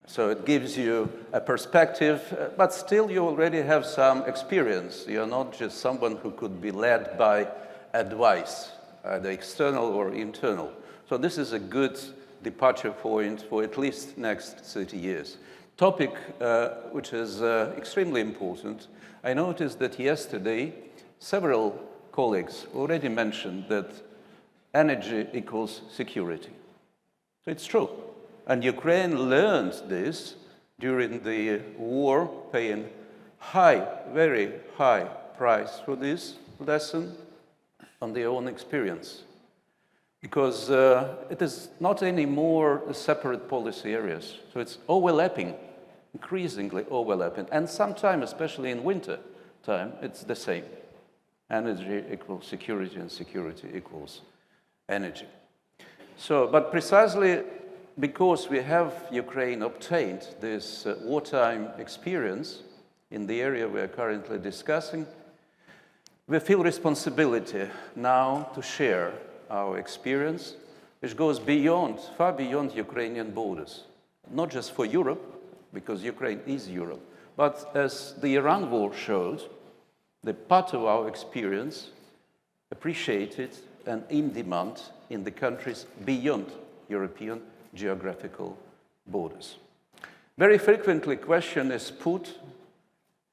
So it gives you a perspective, but still you already have some experience. You're not just someone who could be led by advice, either external or internal. So this is a good departure point for at least next 30 years. Topic which is extremely important. I noticed that yesterday several colleagues already mentioned that energy equals security. So it's true. And Ukraine learned this during the war, paying high, very high price for this lesson on their own experience. Because it is not anymore separate policy areas. So it's overlapping, increasingly overlapping. And sometimes, especially in winter time, it's the same. Energy equals security, and security equals energy. So, but precisely because we have Ukraine obtained this wartime experience in the area we are currently discussing, we feel responsibility now to share our experience, which goes beyond, far beyond Ukrainian borders. Not just for Europe, because Ukraine is Europe, but as the Iran war showed, the part of our experience appreciated and in demand in the countries beyond European geographical borders. Very frequently, question is put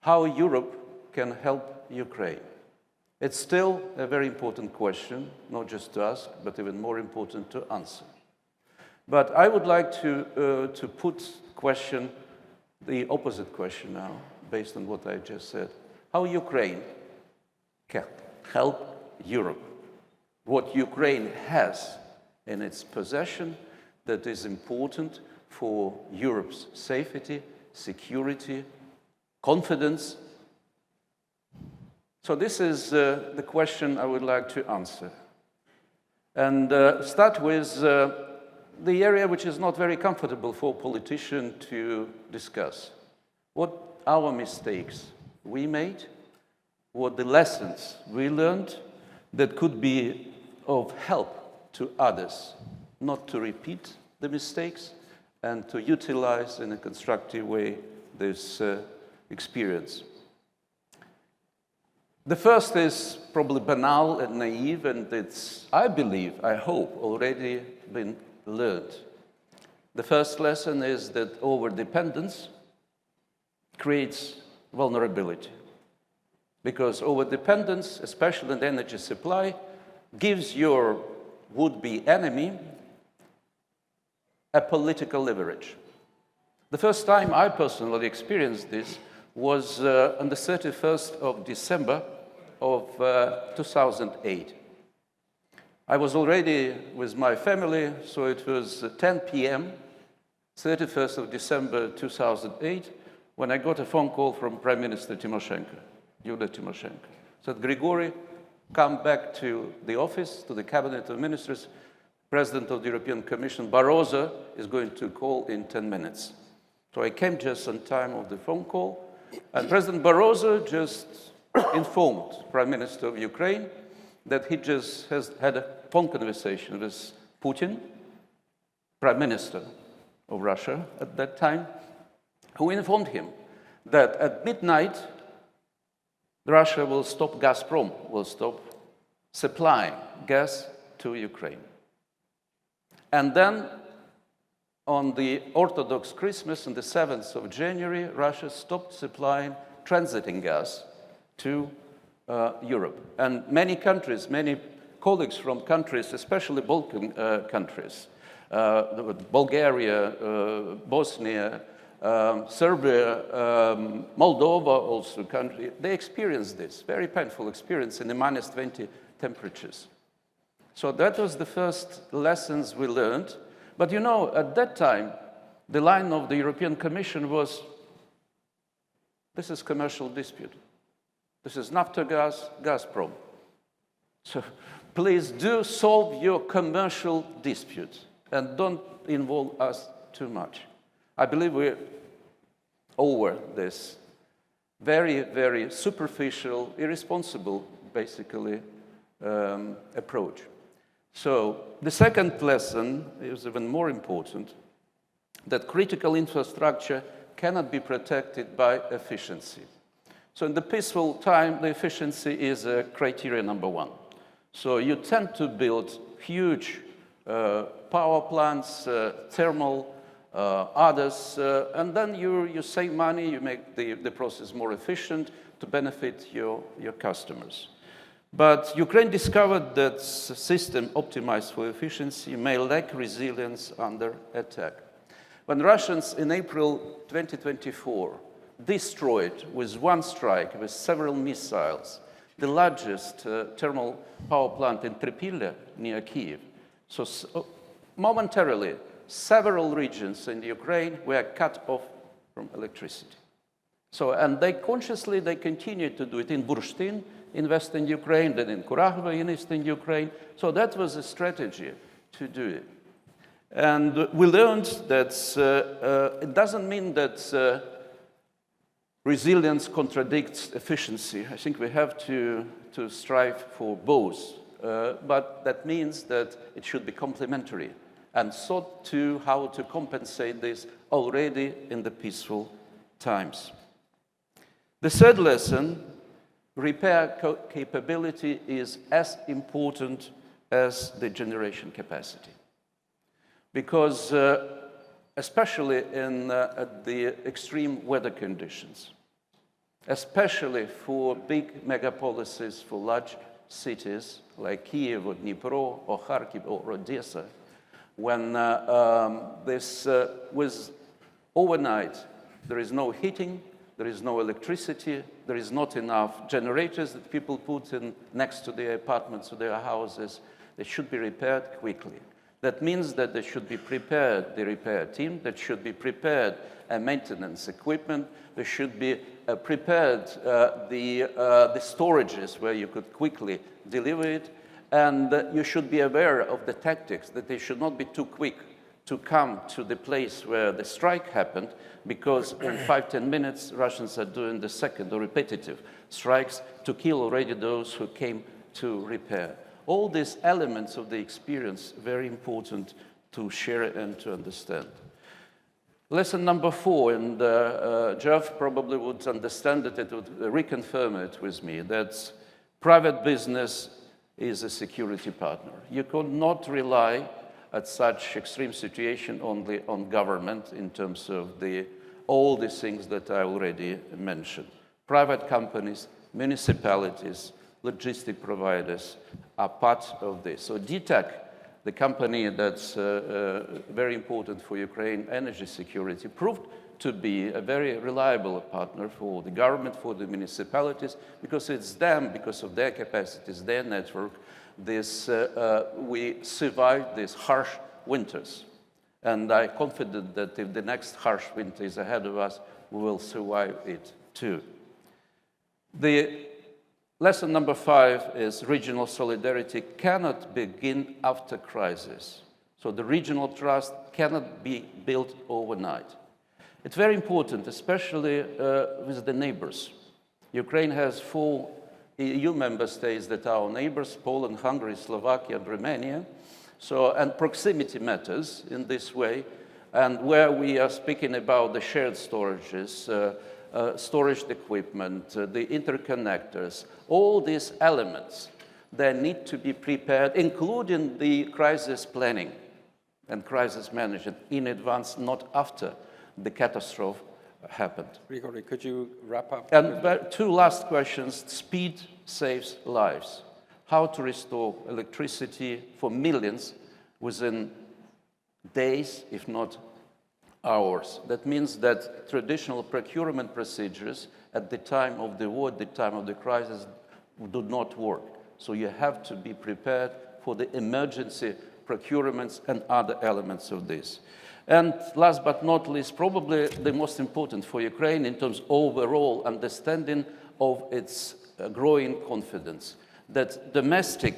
how Europe can help Ukraine. It's still a very important question, not just to ask, but even more important to answer. But I would like to put question, the opposite question now, based on what I just said. How Ukraine can help Europe? What Ukraine has in its possession that is important for Europe's safety, security, confidence. So this is the question I would like to answer. And start with the area which is not very comfortable for politicians to discuss. What our mistakes we made, what the lessons we learned that could be of help to others, not to repeat the mistakes, and to utilize in a constructive way this experience. The first is probably banal and naive, and it's, I believe, I hope, already been learned. The first lesson is that over-dependence creates vulnerability. Because over-dependence, especially in the energy supply, gives your would-be enemy a political leverage. The first time I personally experienced this was on the 31st of December of 2008. I was already with my family, so it was 10 p.m., 31st of December 2008, when I got a phone call from Prime Minister Tymoshenko, Yulia Tymoshenko. Said, Hryhoriy, come back to the office, to the Cabinet of Ministers. President of the European Commission, Barroso, is going to call in 10 minutes. So I came just on time of the phone call, and President Barroso just informed Prime Minister of Ukraine that he just has had a phone conversation with Putin, Prime Minister of Russia at that time, who informed him that at midnight, Russia will stop, Gazprom will stop supplying gas to Ukraine. And then, on the Orthodox Christmas, on the 7th of January, Russia stopped supplying transiting gas to Europe. And many countries, many colleagues from countries, especially Balkan countries, Bulgaria, Bosnia, Serbia, Moldova also country, they experienced this very painful experience in the minus 20 temperatures. So that was the first lessons we learned. But you know, at that time, the line of the European Commission was, this is commercial dispute. This is Naftogaz, Gazprom. So please do solve your commercial disputes and don't involve us too much. I believe we're over this very, very superficial, irresponsible, basically, approach. So the second lesson is even more important. that critical infrastructure cannot be protected by efficiency. So in the peaceful time, the efficiency is criteria number one. So you tend to build huge power plants, thermal, others, and then you save money, you make the process more efficient to benefit your customers. But Ukraine discovered that system optimized for efficiency may lack resilience under attack. When Russians in April 2024 destroyed with one strike, with several missiles, the largest thermal power plant in Tripilya near Kyiv, so momentarily, several regions in Ukraine were cut off from electricity. So, and they continued to do it in Burштyn, in western Ukraine, then in Hryhoriy in eastern Ukraine. So that was a strategy to do it. And we learned that it doesn't mean that resilience contradicts efficiency. I think we have to strive for both. But that means that it should be complementary and thought to how to compensate this already in the peaceful times. The third lesson, repair capability is as important as the generation capacity. Because especially in the extreme weather conditions, especially for big megapolises, for large cities like Kyiv or Dnipro or Kharkiv or Odessa, when with overnight there is no heating, there is no electricity, there is not enough generators that people put in next to their apartments or their houses, they should be repaired quickly. That means that they should be prepared, the repair team, that should be prepared maintenance equipment, there should be prepared the storages where you could quickly deliver it, and you should be aware of the tactics, that they should not be too quick to come to the place where the strike happened, because in 5-10 minutes, Russians are doing the second or repetitive strikes to kill already those who came to repair. All these elements of the experience, very important to share and to understand. Lesson number 4, and Jeff probably would understand it, it would reconfirm it with me, that private business is a security partner. You could not rely at such extreme situation only on government in terms of all the things that I already mentioned. Private companies, municipalities, logistic providers are part of this. So DTEC, the company that's very important for Ukraine energy security, proved to be a very reliable partner for the government, for the municipalities, because it's them, because of their capacities, their network, we survived these harsh winters. And I'm confident that if the next harsh winter is ahead of us, we will survive it too. The lesson number 5 is regional solidarity cannot begin after crisis. So the regional trust cannot be built overnight. It's very important, especially with the neighbors. Ukraine has 4 EU member states that are our neighbors, Poland, Hungary, Slovakia, and Romania. So, and proximity matters in this way. And where we are speaking about the shared storages, storage equipment, the interconnectors, all these elements, they need to be prepared, including the crisis planning and crisis management in advance, not after the catastrophe happened. Hryhoriy, could you wrap up? And 2 last questions. Speed saves lives. How to restore electricity for millions within days, if not hours. That means that traditional procurement procedures at the time of the war, at the time of the crisis, do not work. So you have to be prepared for the emergency procurements and other elements of this. And last but not least, probably the most important for Ukraine in terms of overall understanding of its growing confidence, that domestic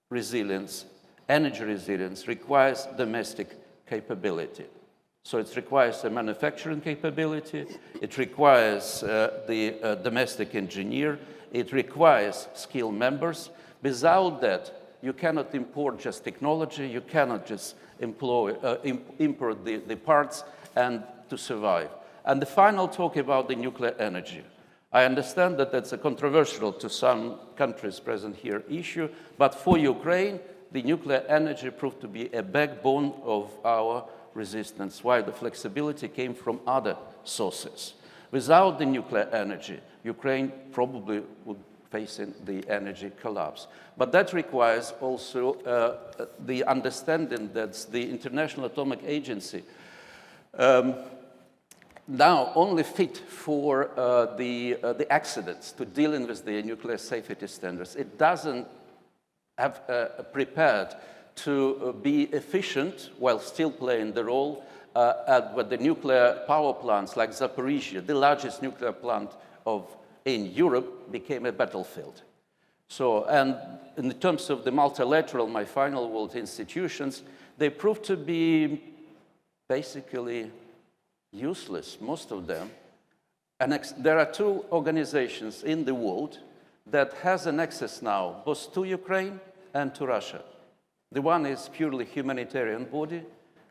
resilience, energy resilience, requires domestic capability. So it requires a manufacturing capability, it requires the domestic engineer, it requires skilled members. Without that, you cannot import just technology, you cannot just import the parts and to survive. And the final talk about the nuclear energy. I understand that that's a controversial to some countries present here issue, but for Ukraine, the nuclear energy proved to be a backbone of our resistance, while the flexibility came from other sources. Without the nuclear energy, Ukraine probably would face the energy collapse. But that requires also the understanding that the International Atomic Agency now only fit for the accidents, to dealing with the nuclear safety standards. It doesn't have prepared to be efficient while still playing the role at the nuclear power plants like Zaporizhia, the largest nuclear plant in Europe, became a battlefield. So, and in terms of the multilateral, my final world institutions, they proved to be basically useless, most of them. And there are two organizations in the world that has an access now, both to Ukraine and to Russia. The one is purely humanitarian body,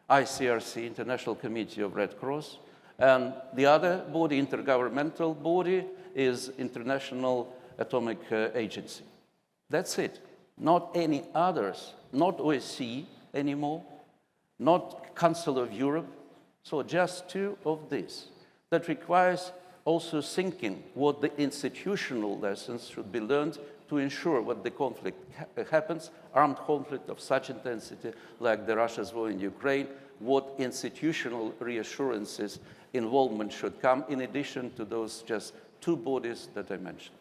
ICRC, International Committee of Red Cross, and the other body, intergovernmental body, is International Atomic Agency. That's it. Not any others, not OSCE anymore, not Council of Europe, so just two of these. That requires also thinking what the institutional lessons should be learned to ensure when the conflict happens, armed conflict of such intensity like the Russia's war in Ukraine, what institutional reassurances involvement should come in addition to those just two bodies that I mentioned.